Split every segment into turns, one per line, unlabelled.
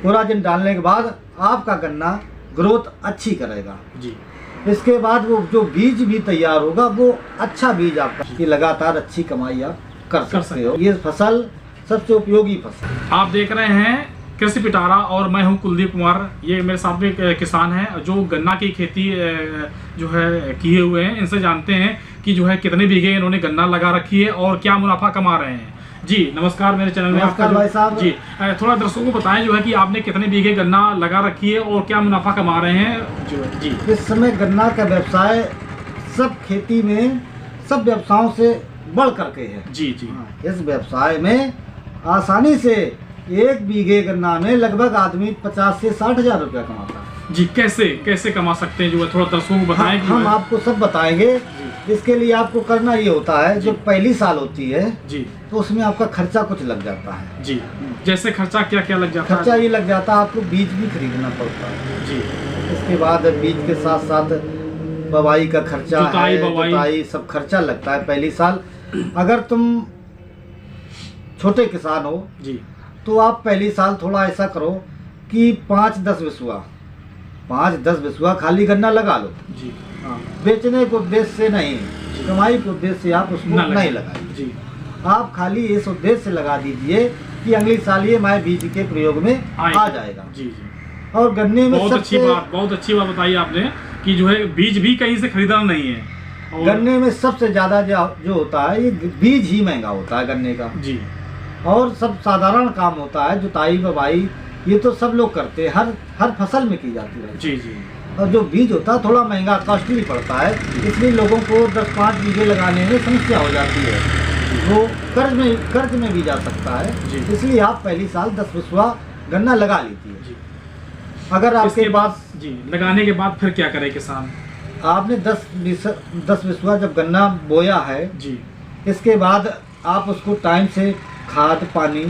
Coragen डालने के बाद आपका गन्ना ग्रोथ अच्छी करेगा
जी।
इसके बाद वो जो बीज भी तैयार होगा वो अच्छा बीज आपका, कि लगातार अच्छी कमाई आप कर सकते हो। ये फसल सबसे उपयोगी फसल।
आप देख रहे हैं कृषि पिटारा और मैं हूं कुलदीप कुमार। ये मेरे साथ में एक किसान हैं जो गन्ना की खेती जो है किए हुए हैं। इनसे जानते हैं कि जो है कितने बीघे इन्होंने गन्ना लगा रखी है और क्या मुनाफा कमा रहे हैं। जी नमस्कार, मेरे चैनल में आपका
भाई साहब।
जी थोड़ा दर्शकों को बताएं जो है कि आपने कितने बीघे गन्ना लगा रखी है और क्या मुनाफा कमा रहे हैं जो है। जी,
इस समय गन्ना का व्यवसाय सब खेती में सब व्यवसायों से बढ़ करके है।
जी जी।
इस व्यवसाय में आसानी से 1 बीघे गन्ना में लगभग आदमी 50 से 60 हजार रुपया कमाता है।
जी, कैसे कमा सकते हैं जो है, थोड़ा दर्शकों को बताएं।
हम आपको सब बताएंगे। इसके लिए आपको करना ये होता है, जो पहली साल होती है
जी,
तो उसमें आपका खर्चा कुछ लग जाता है।
जी, जैसे खर्चा क्या क्या लग जाता है?
खर्चा ये लग जाता है, आपको बीज भी खरीदना पड़ता है
जी।
इसके बाद बीज के साथ साथ बवाई का खर्चा है, जुताई सब खर्चा लगता है पहली साल। अगर तुम छोटे किसान हो
जी
तो आप पहली साल थोड़ा ऐसा करो कि 5-10 बिस्वा खाली गन्ना लगा लो
जी।
बेचने के उद्देश्य से नहीं, कमाई के उद्देश्य से आप उसको नहीं लगाइए
जी।
आप खाली इस उद्देश्य से लगा दीजिए कि अगली साल ये मैं बीज के प्रयोग में आ जाएगा।
जी जी।
और गन्ने में
बहुत अच्छी बात बताई आपने कि जो है बीज भी कहीं से खरीदना नहीं है। और
गन्ने में सबसे ज्यादा जो होता है ये बीज ही महंगा होता है गन्ने का
जी।
और सब साधारण काम होता है, जुताई बवाई ये तो सब लोग करते हैं, हर फसल में की जाती है।
जी जी।
और जो बीज होता है थोड़ा महंगा कॉस्टली पड़ता है, इसलिए लोगों को 10-5 बीघे लगाने में समस्या हो जाती है। वो कर्ज में भी जा सकता है, इसलिए आप पहली साल 10 बिस्वा गन्ना लगा लीजिए। अगर आपके पास
जी लगाने के बाद फिर क्या करे किसान?
आपने 10 बिस्वा जब गन्ना बोया है
जी,
इसके बाद आप उसको टाइम से खाद पानी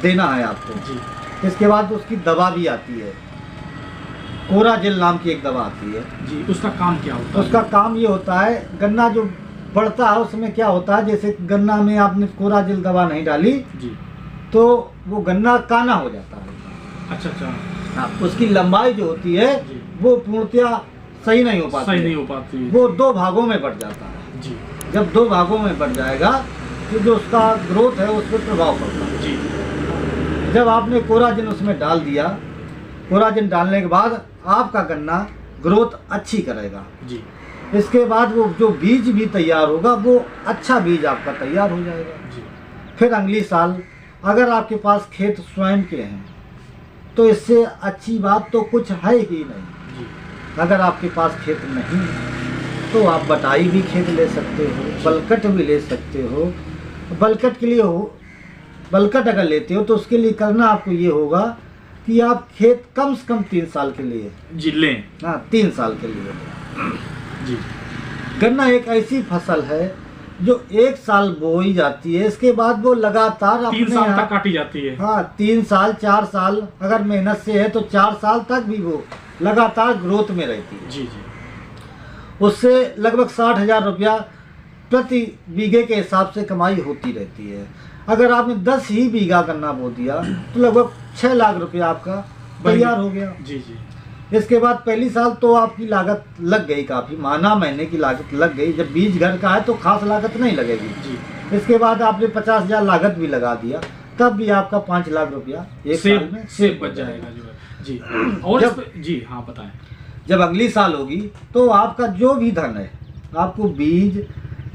देना है आपको
जी।
इसके बाद उसकी दवा भी आती है, कोराजिल नाम की एक दवा आती है
जी। उसका काम क्या होता है?
उसका काम ये होता है, गन्ना जो बढ़ता है उसमें क्या होता है, जैसे गन्ना में आपने कोराजिल दवा नहीं डाली
जी
तो वो गन्ना काना हो जाता है।
अच्छा अच्छा।
हाँ, उसकी लंबाई जो होती है वो पूर्णतया सही नहीं हो पाती, वो 2 भागों में बढ़ जाता है
जी।
जब 2 भागों में बढ़ जाएगा तो जो उसका ग्रोथ है उस पर प्रभाव पड़ता है
जी।
जब आपने कोराजिन उसमें डाल दिया, कोराजिन डालने के बाद आपका गन्ना ग्रोथ अच्छी करेगा
जी।
इसके बाद वो जो बीज भी तैयार होगा वो अच्छा बीज आपका तैयार हो जाएगा
जी।
फिर अगली साल अगर आपके पास खेत स्वयं के हैं तो इससे अच्छी बात तो कुछ है ही नहीं
जी।
अगर आपके पास खेत नहीं है तो आप बटाई भी खेत ले सकते हो, बलकट भी ले सकते हो। बलकट के लिए बलकट अगर लेते हो तो उसके लिए करना आपको ये होगा कि आप खेत कम से कम 3 साल के लिए
जी लें।
हाँ 3 साल के लिए
जी।
गन्ना एक ऐसी फसल है जो 1 साल बोई जाती है, इसके बाद वो लगातार
3 साल तक काटी जाती है।
हाँ 3 साल 4 साल अगर मेहनत से है तो 4 साल तक भी वो लगातार ग्रोथ में रहती है।
जी जी।
उससे लगभग 60,000 रुपया प्रति बीघे के हिसाब से कमाई होती रहती है। अगर आपने 10 ही बीघा गन्ना बो दिया तो लगभग 6 लाख रुपया आपका तैयार हो गया।
जी जी।
इसके बाद पहली साल तो आपकी लागत लग गई, काफ़ी माना महीने की लागत लग गई। जब बीज घर का है तो खास लागत नहीं लगेगी
जी।
इसके बाद आपने 50,000 लागत भी लगा दिया तब भी आपका 5 लाख रुपया एक साल में
सेब बच जाएगा जो है। जी। और जी हाँ बताएं।
जब अगली साल होगी तो आपका जो भी धन है, आपको बीज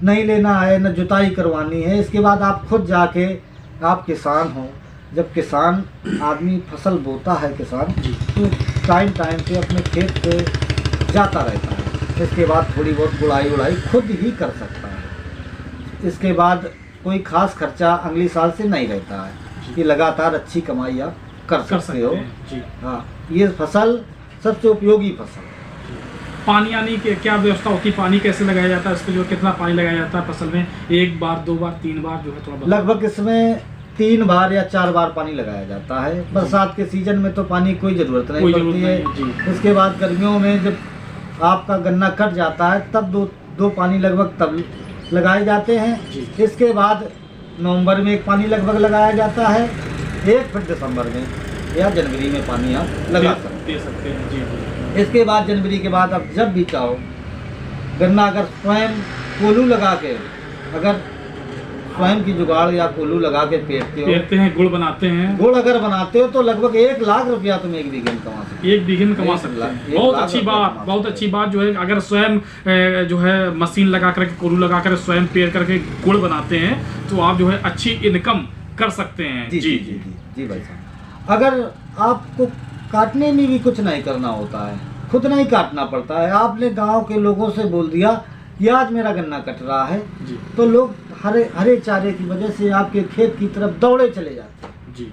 नहीं लेना है न जुताई करवानी है। इसके बाद आप खुद जाके, आप किसान हो, जब किसान आदमी फसल बोता है किसान तो टाइम से अपने खेत पे जाता रहता है। इसके बाद थोड़ी बहुत गुड़ाई उड़ाई खुद ही कर सकता है। इसके बाद कोई खास खर्चा अगली साल से नहीं रहता है कि लगातार अच्छी कमाई आप कर सकते हो।
जी।
हाँ ये फसल सबसे उपयोगी फसल।
पानी आने की क्या व्यवस्था होती है? पानी कैसे लगाया जाता है? इसके जो कितना पानी लगाया जाता है फसल में? 1 बार 2 बार 3 बार जो है थोड़ा
लगभग इसमें 3 बार या 4 बार पानी लगाया जाता है। बरसात के सीजन में तो पानी कोई ज़रूरत नहीं पड़ती है। इसके बाद गर्मियों में जब आपका गन्ना कट जाता है तब दो पानी लगभग तब लगाए जाते हैं। इसके बाद नवंबर में 1 पानी लगभग लगाया जाता है, 1 फिर दिसंबर में। या जनवरी में पानी आप लगा सकते
दे सकते हैं। जी जी।
हैं। इसके बाद जनवरी के बाद आप जब भी चाहो गन्ना अगर स्वयं कोल्हू लगा के, अगर स्वयं की जुगाड़ या कोल्हू लगा के पेरते हो,
पेरते हैं, गुड़ बनाते हैं,
गुड़ अगर बनाते हो तो लगभग 1 लाख रुपया तुम एक बीघे में कमा सकते हो।
एक बीघे में कमा
एक
सकते
लाख-
हैं।
एक
बहुत
लाख
अच्छी
रुपया
बात,
कमा
बहुत
सकते
अच्छी बात जो है, अगर स्वयं जो है मशीन लगा करके, कोल्हू लगा कर स्वयं पेर करके गुड़ बनाते हैं तो आप जो है अच्छी इनकम कर सकते हैं।
जी जी जी जी जी भाई साहब। अगर आपको काटने में भी कुछ नहीं करना होता है, खुद नहीं काटना पड़ता है, आपने गांव के लोगों से बोल दिया कि आज मेरा गन्ना कट रहा है,
जी
तो लोग हरे चारे की वजह से आपके खेत की तरफ दौड़े चले जाते हैं।
जी।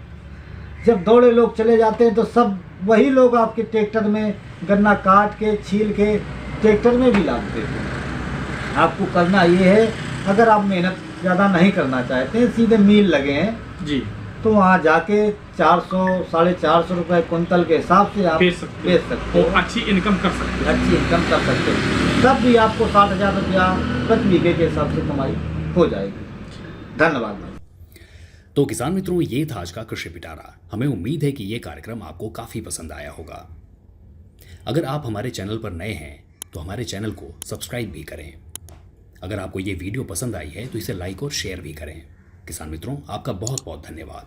जब दौड़े लोग चले जाते हैं तो सब वही लोग आपके ट्रैक्टर में गन्ना काट के छील के ट्रैक्टर में भी लाद देते हैं। आपको करना ये है, अगर आप मेहनत ज़्यादा नहीं करना चाहते हैं, सीधे मिल लगे हैं
जी।
तो वहाँ जाके 400 450 रुपए कुंतल के हिसाब से आप
बेच सकते
हो,
और अच्छी इनकम कर सकते हैं।
अच्छी इनकम कर सकते हो। तब भी आपको 60,000 रुपया प्रति बीघे के हिसाब से कमाई हो जाएगी। धन्यवाद भाई।
तो किसान मित्रों, ये था आज का कृषि पिटारा। हमें उम्मीद है कि ये कार्यक्रम आपको काफ़ी पसंद आया होगा। अगर आप हमारे चैनल पर नए हैं तो हमारे चैनल को सब्सक्राइब भी करें। अगर आपको ये वीडियो पसंद आई है तो इसे लाइक और शेयर भी करें। किसान मित्रों, आपका बहुत बहुत धन्यवाद।